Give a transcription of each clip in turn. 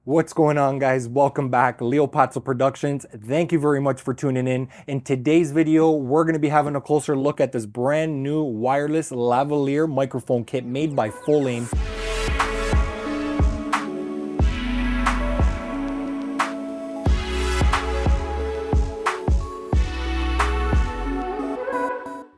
What's going on, guys? Welcome back. Leo Patso Productions. Thank you very much for tuning in. In today's video, we're going to be having a closer look at this brand new wireless lavalier microphone kit made by Fulaim.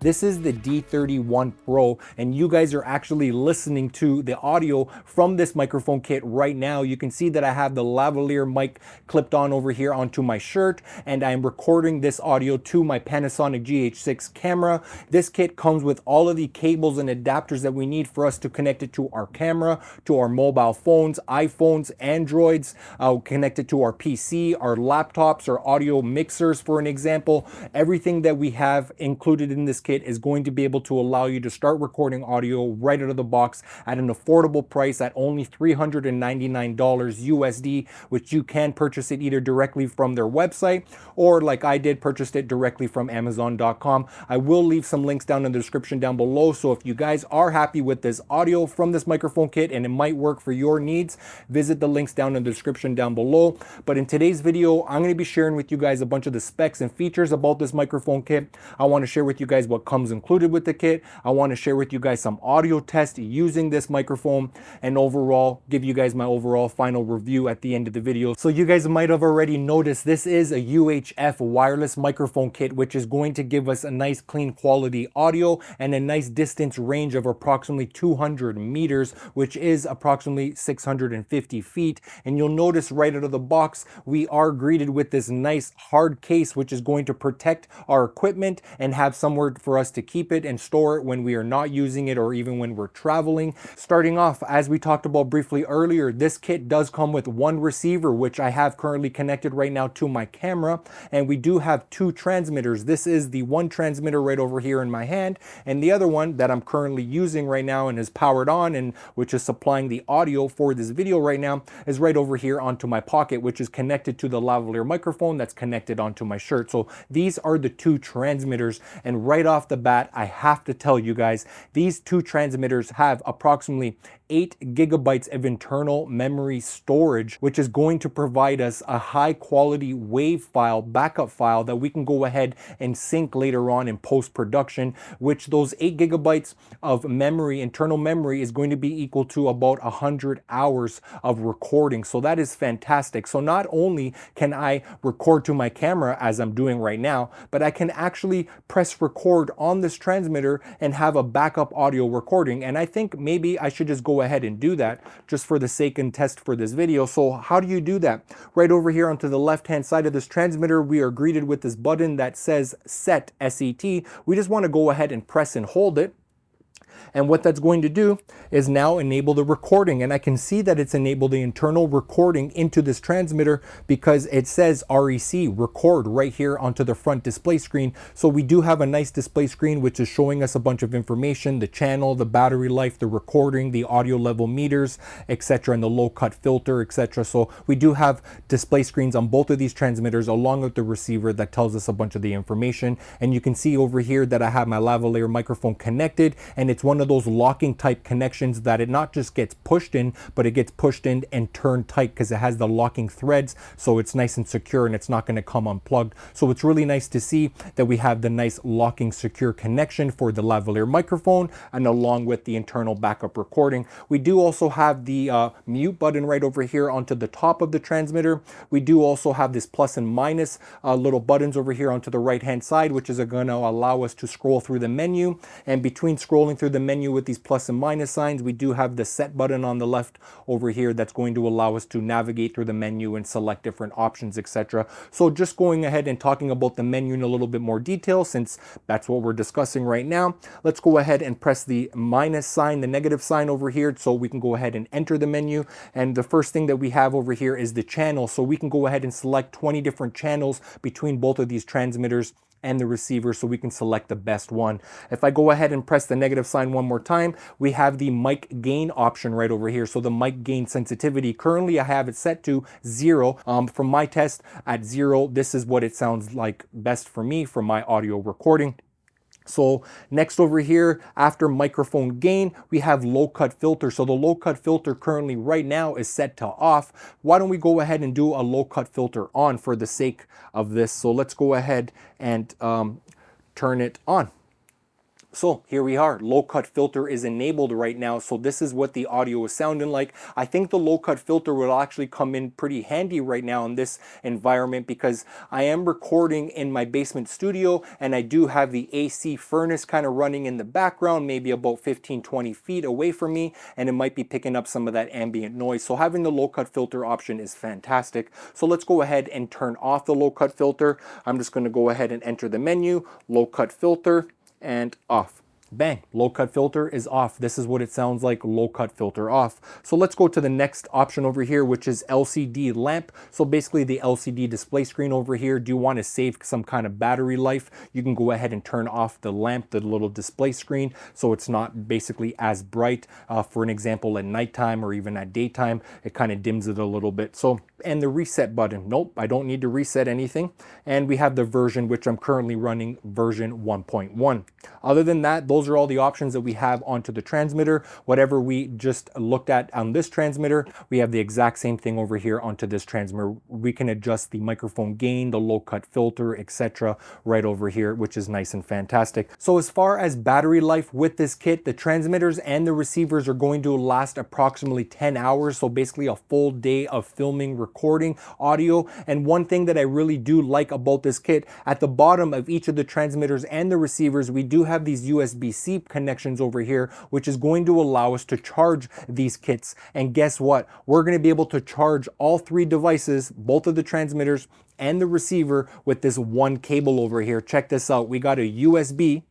This is the D31 Pro, and you guys are actually listening to the audio from this microphone kit right now. You can see that I have the lavalier mic clipped on over here onto my shirt, and I'm recording this audio to my Panasonic GH6 camera. This kit comes with all of the cables and adapters that we need for us to connect it to our camera, to our mobile phones, iPhones, Androids, connect it to our PC, our laptops, our audio mixers, for an example. Everything that we have included in this kit is going to be able to allow you to start recording audio right out of the box at an affordable price at only $399 USD, which you can purchase it either directly from their website or, like I did, purchased it directly from Amazon.com. I will leave some links down in the description down below, so if you guys are happy with this audio from this microphone kit and it might work for your needs, visit the links down in the description down below. But in today's video, I'm going to be sharing with you guys a bunch of the specs and features about this microphone kit. I want to share with you guys what comes included with the kit. I want to share with you guys some audio tests using this microphone, and overall give you guys my overall final review at the end of the video. So you guys might have already noticed this is a UHF wireless microphone kit, which is going to give us a nice clean quality audio and a nice distance range of approximately 200 meters, which is approximately 650 feet. And you'll notice right out of the box, we are greeted with this nice hard case, which is going to protect our equipment and have somewhere for us to keep it and store it when we are not using it, or even when we're traveling. Starting off, as we talked about briefly earlier, this kit does come with one receiver, which I have currently connected right now to my camera, and we do have two transmitters. This is the one transmitter right over here in my hand, and the other one that I'm currently using right now and is powered on, and which is supplying the audio for this video right now, is right over here onto my pocket, which is connected to the lavalier microphone that's connected onto my shirt. So these are the two transmitters, and right off the bat, I have to tell you guys, these two transmitters have approximately 8 gigabytes of internal memory storage, which is going to provide us a high quality wave file, backup file that we can go ahead and sync later on in post-production, which those 8 gigabytes of memory, internal memory, is going to be equal to about 100 hours of recording. So that is fantastic. So not only can I record to my camera as I'm doing right now, but I can actually press record on this transmitter and have a backup audio recording. And I think maybe I should just go ahead and do that just for the sake and test for this video. So how do you do that? Right over here onto the left hand side of this transmitter, we are greeted with this button that says set, S-E-T. We just want to go ahead and press and hold it. And what that's going to do is now enable the recording. And I can see that it's enabled the internal recording into this transmitter because it says REC, record, right here onto the front display screen. So we do have a nice display screen, which is showing us a bunch of information, the channel, the battery life, the recording, the audio level meters, etc., and the low cut filter, etc. So we do have display screens on both of these transmitters along with the receiver that tells us a bunch of the information. And you can see over here that I have my lavalier microphone connected, and it's one of those locking type connections that it not just gets pushed in, but it gets pushed in and turned tight because it has the locking threads, so it's nice and secure and it's not going to come unplugged. So it's really nice to see that we have the nice locking secure connection for the lavalier microphone, and along with the internal backup recording. We do also have the mute button right over here onto the top of the transmitter. We do also have this plus and minus little buttons over here onto the right hand side, which is going to allow us to scroll through the menu. And between scrolling through the menu with these plus and minus signs, we do have the set button on the left over here that's going to allow us to navigate through the menu and select different options, etc. So just going ahead and talking about the menu in a little bit more detail, since that's what we're discussing right now, let's go ahead and press the minus sign, the negative sign over here, so we can go ahead and enter the menu. And the first thing that we have over here is the channel, so we can go ahead and select 20 different channels between both of these transmitters and the receiver, so we can select the best one. If I go ahead and press the negative sign one more time, we have the mic gain option right over here. So the mic gain sensitivity, currently I have it set to 0. From my test at 0, this is what it sounds like best for me for my audio recording. So next over here, after microphone gain, we have low cut filter. So the low cut filter currently right now is set to off. Why don't we go ahead and do a low cut filter on for the sake of this? So let's go ahead and turn it on. So here we are, low cut filter is enabled right now. So this is what the audio is sounding like. I think the low cut filter will actually come in pretty handy right now in this environment because I am recording in my basement studio and I do have the AC furnace kind of running in the background, maybe about 15-20 feet away from me, and it might be picking up some of that ambient noise. So having the low cut filter option is fantastic. So let's go ahead and turn off the low cut filter. I'm just going to go ahead and enter the menu, low cut filter, and off. Bang, low cut filter is off. This is what it sounds like, low cut filter off. So let's go to the next option over here, which is LCD lamp. So basically the LCD display screen over here, do you want to save some kind of battery life? You can go ahead and turn off the lamp, the little display screen, so it's not basically as bright. For an example, at nighttime or even at daytime, it kind of dims it a little bit. So, and the reset button, nope, I don't need to reset anything. And we have the version, which I'm currently running version 1.1. Other than that, those are all the options that we have onto the transmitter. Whatever we just looked at on this transmitter, we have the exact same thing over here onto this transmitter. We can adjust the microphone gain, the low cut filter, etc. right over here, which is nice and fantastic. So as far as battery life with this kit, the transmitters and the receivers are going to last approximately 10 hours. So basically a full day of filming, recording audio. And one thing that I really do like about this kit, at the bottom of each of the transmitters and the receivers, we do have these USB-C connections over here, which is going to allow us to charge these kits. And guess what? We're going to be able to charge all three devices, both of the transmitters and the receiver, with this one cable over here. Check this out. We got a USB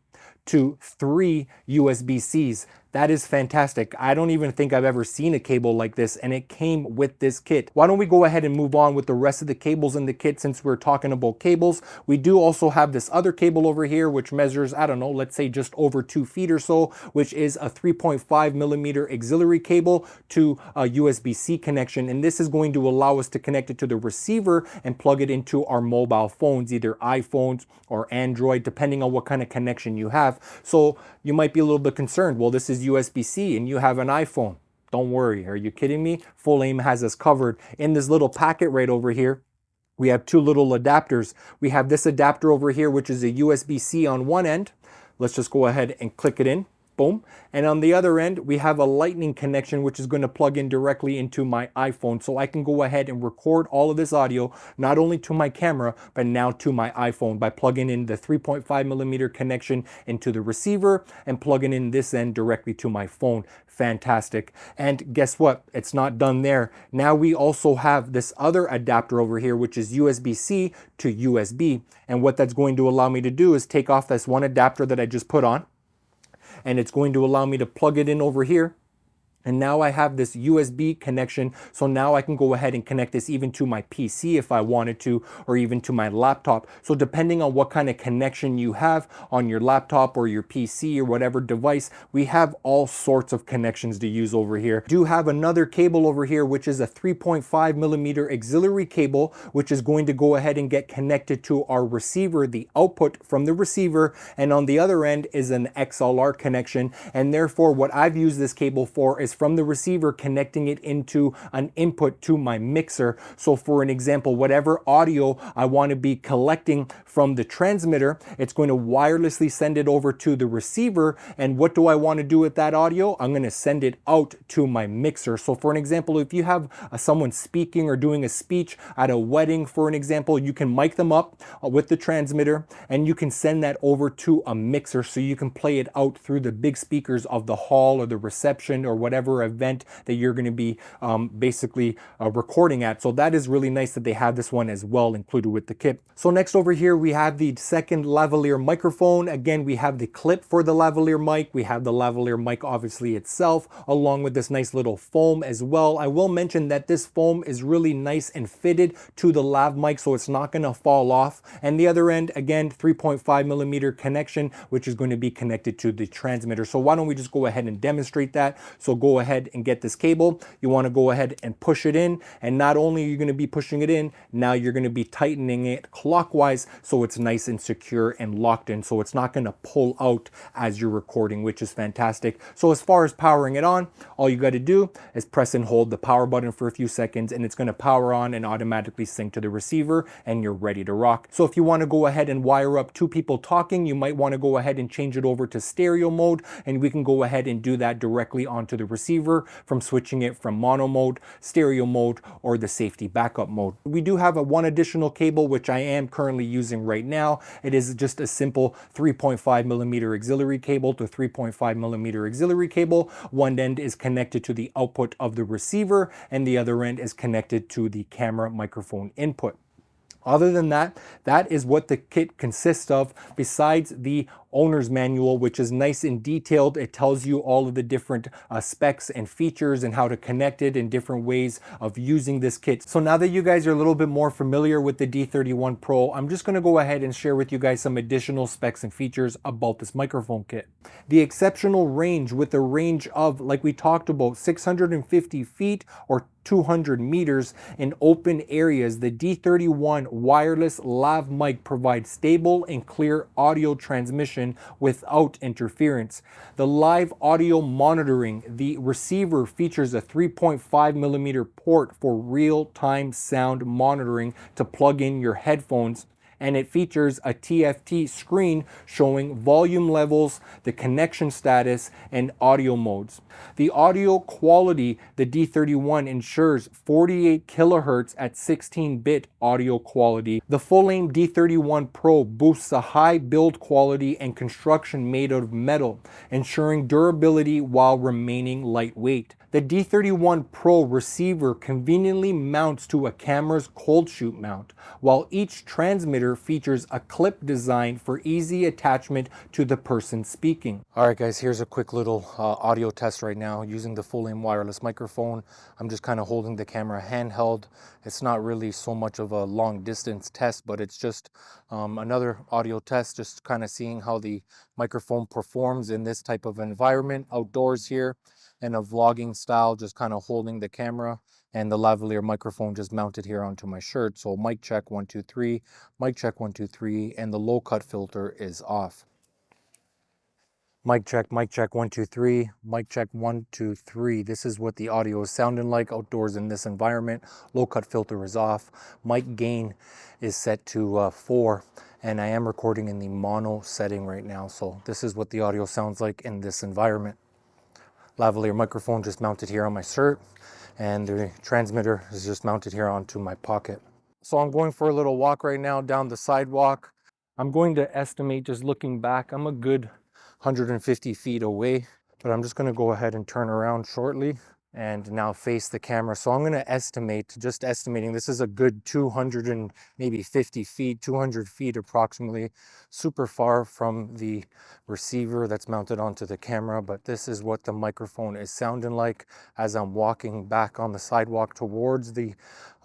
to 3 USB-Cs. That is fantastic. I don't even think I've ever seen a cable like this, and it came with this kit. Why don't we go ahead and move on with the rest of the cables in the kit since we're talking about cables. We do also have this other cable over here, which measures, I don't know, let's say just over 2 feet or so, which is a 3.5 millimeter auxiliary cable to a USB-C connection. And this is going to allow us to connect it to the receiver and plug it into our mobile phones, either iPhones or Android, depending on what kind of connection you have. So you might be a little bit concerned, well, this is USB-C and you have an iPhone. Don't worry, are you kidding me? Fulaim has us covered. In this little packet right over here, we have two little adapters. We have this adapter over here, which is a USB-C on one end. Let's just go ahead and click it in. Boom. And on the other end, we have a lightning connection, which is going to plug in directly into my iPhone. So I can go ahead and record all of this audio, not only to my camera, but now to my iPhone by plugging in the 3.5 millimeter connection into the receiver and plugging in this end directly to my phone. Fantastic. And guess what? It's not done there. Now we also have this other adapter over here, which is USB-C to USB. And what that's going to allow me to do is take off this one adapter that I just put on, and it's going to allow me to plug it in over here. And now I have this USB connection. So now I can go ahead and connect this even to my PC if I wanted to, or even to my laptop. So depending on what kind of connection you have on your laptop or your PC or whatever device, we have all sorts of connections to use over here. Do have another cable over here, which is a 3.5 millimeter auxiliary cable, which is going to go ahead and get connected to our receiver, the output from the receiver. And on the other end is an XLR connection. And therefore what I've used this cable for is from the receiver connecting it into an input to my mixer. So for an example, whatever audio I want to be collecting from the transmitter, it's going to wirelessly send it over to the receiver. And what do I want to do with that audio? I'm going to send it out to my mixer. So for an example, if you have someone speaking or doing a speech at a wedding, for an example, you can mic them up with the transmitter and you can send that over to a mixer so you can play it out through the big speakers of the hall or the reception or whatever event that you're going to be basically recording at. So that is really nice that they have this one as well included with the kit. So next over here we have the second lavalier microphone. Again, we have the clip for the lavalier mic. We have the lavalier mic obviously itself, along with this nice little foam as well. I will mention that this foam is really nice and fitted to the lav mic, so it's not going to fall off. And the other end, again, 3.5 millimeter connection, which is going to be connected to the transmitter. So why don't we just go ahead and demonstrate that? So go go ahead and get this cable. You want to go ahead and push it in, and not only are you going to be pushing it in, now you're going to be tightening it clockwise so it's nice and secure and locked in, so it's not going to pull out as you're recording, which is fantastic. So as far as powering it on, all you got to do is press and hold the power button for a few seconds, and it's going to power on and automatically sync to the receiver, and you're ready to rock. So if you want to go ahead and wire up two people talking, you might want to go ahead and change it over to stereo mode, and we can go ahead and do that directly onto the receiver from switching it from mono mode, stereo mode, or the safety backup mode. We do have one additional cable, which I am currently using right now. It is just a simple 3.5 millimeter auxiliary cable to 3.5 millimeter auxiliary cable. One end is connected to the output of the receiver, and the other end is connected to the camera microphone input. Other than that, that is what the kit consists of, besides the owner's manual, which is nice and detailed. It tells you all of the different specs and features and how to connect it and different ways of using this kit. So now that you guys are a little bit more familiar with the D31 Pro, I'm just going to go ahead and share with you guys some additional specs and features about this microphone kit. The exceptional range, with a range of, like we talked about, 650 feet or 200 meters in open areas, the D31 wireless lav mic provides stable and clear audio transmission without interference. The live audio monitoring, the receiver features a 3.5 millimeter port for real-time sound monitoring to plug in your headphones, and it features a TFT screen showing volume levels, the connection status, and audio modes. The audio quality, the D31 ensures 48 kilohertz at 16-bit audio quality. The Fulaim D31 Pro boosts a high build quality and construction made out of metal, ensuring durability while remaining lightweight. The D31 Pro receiver conveniently mounts to a camera's cold shoot mount, while each transmitter features a clip design for easy attachment to the person speaking. All right, guys, here's a quick little audio test right now using the Fulaim wireless microphone. I'm just kind of holding the camera handheld. It's not really so much of a long distance test, but it's just another audio test, just kind of seeing how the microphone performs in this type of environment outdoors here, in a vlogging style, just kind of holding the camera and the lavalier microphone just mounted here onto my shirt. So mic check 1 2 3, mic check 1 2 3, and the low cut filter is off. Mic check 1 2 3, mic check 1 2 3. This is what the audio is sounding like outdoors in this environment. Low cut filter is off. Mic gain is set to 4, and I am recording in the mono setting right now. So this is what the audio sounds like in this environment. Lavalier microphone just mounted here on my shirt, and the transmitter is just mounted here onto my pocket. So I'm going for a little walk right now down the sidewalk. I'm going to estimate, just looking back, I'm a good 150 feet away, but I'm just going to go ahead and turn around shortly and now face the camera. So I'm going to estimate, just estimating, this is a good 200 and maybe 50 feet, 200 feet approximately, super far from the receiver that's mounted onto the camera. But this is what the microphone is sounding like as I'm walking back on the sidewalk towards the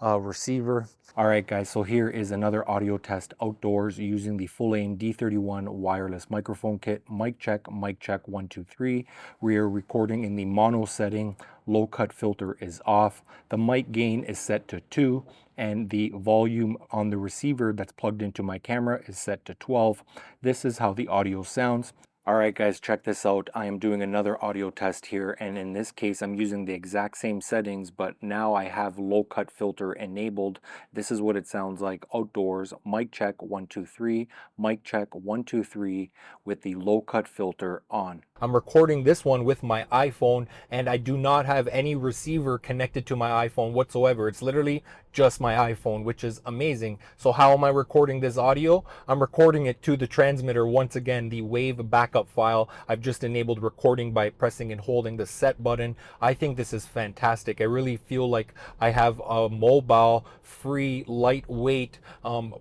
receiver. All right, guys, so here is another audio test outdoors using the Fulaim D31 wireless microphone kit. Mic check 1 2 3. We are recording in the mono setting. Low cut filter is off. The mic gain is set to 2, and the volume on the receiver that's plugged into my camera is set to 12. This is how the audio sounds. All right, guys, check this out. I am doing another audio test here, and in this case, I'm using the exact same settings, but now I have low cut filter enabled. This is what it sounds like outdoors. Mic check 1 2 3, mic check 1 2 3 with the low cut filter on. I'm recording this one with my iPhone, and I do not have any receiver connected to my iPhone whatsoever. It's literally just my iPhone, which is amazing. So how am I recording this audio? I'm recording it to the transmitter. Once again, the wave backup file. I've just enabled recording by pressing and holding the set button. I think this is fantastic. I really feel like I have a mobile, free, lightweight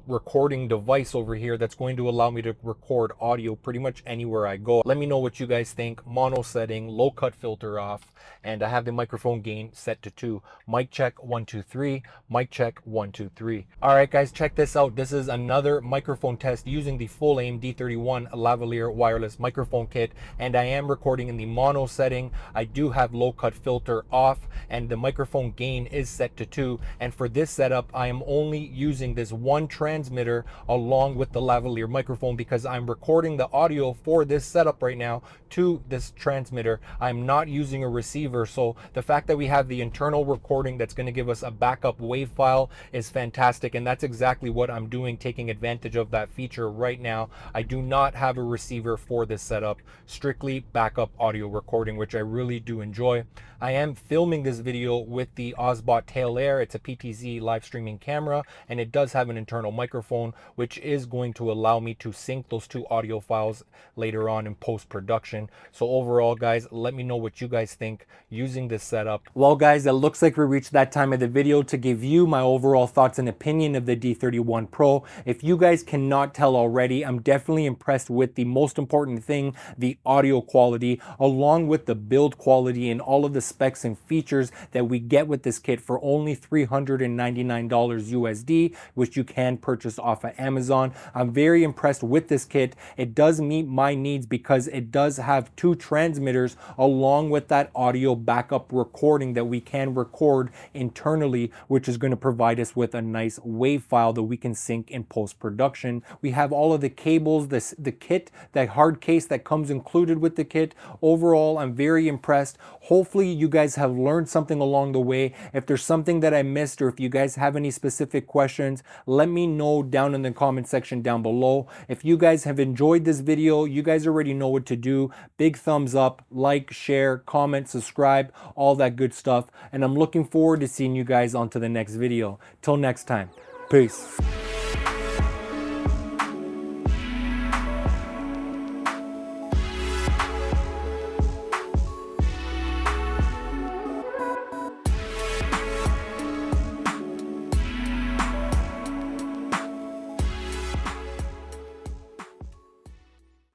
recording device over here that's going to allow me to record audio pretty much anywhere I go. Let me know what you guys think. Mono setting, low cut filter off, and I have the microphone gain set to 2. Mic check 1 2 3, Mic check, 1, 2, 3. All right, guys, check this out. This is another microphone test using the Fulaim D31 lavalier wireless microphone kit, and I am recording in the mono setting. I do have low cut filter off, and the microphone gain is set to 2. And for this setup, I am only using this one transmitter along with the lavalier microphone because I'm recording the audio for this setup right now to this transmitter. I'm not using a receiver, so the fact that we have the internal recording that's going to give us a backup wave file is fantastic, and that's exactly what I'm doing, taking advantage of that feature right now. I do not have a receiver for this setup, strictly backup audio recording, which I really do enjoy. I am filming this video with the Osbot Tail Air. It's a PTZ live streaming camera, and it does have an internal microphone, which is going to allow me to sync those two audio files later on in post-production. So overall, guys, let me know what you guys think using this setup. Well, guys, it looks like we reached that time of the video to give you my overall thoughts and opinion of the D31 Pro. If you guys cannot tell already, I'm definitely impressed with the most important thing, the audio quality, along with the build quality and all of the specs and features that we get with this kit for only $399 USD, which you can purchase off of Amazon. I'm very impressed with this kit. It does meet my needs because it does have two transmitters along with that audio backup recording that we can record internally, which is going to provide us with a nice wave file that we can sync in post-production. We have all of the cables, the kit, the hard case that comes included with the kit. Overall, I'm very impressed. Hopefully you guys have learned something along the way. If there's something that I missed, or if you guys have any specific questions, let me know down in the comment section down below. If you guys have enjoyed this video, you guys already know what to do. Big thumbs up, like, share, comment, subscribe, all that good stuff. And I'm looking forward to seeing you guys on to the next video. Till next time, peace.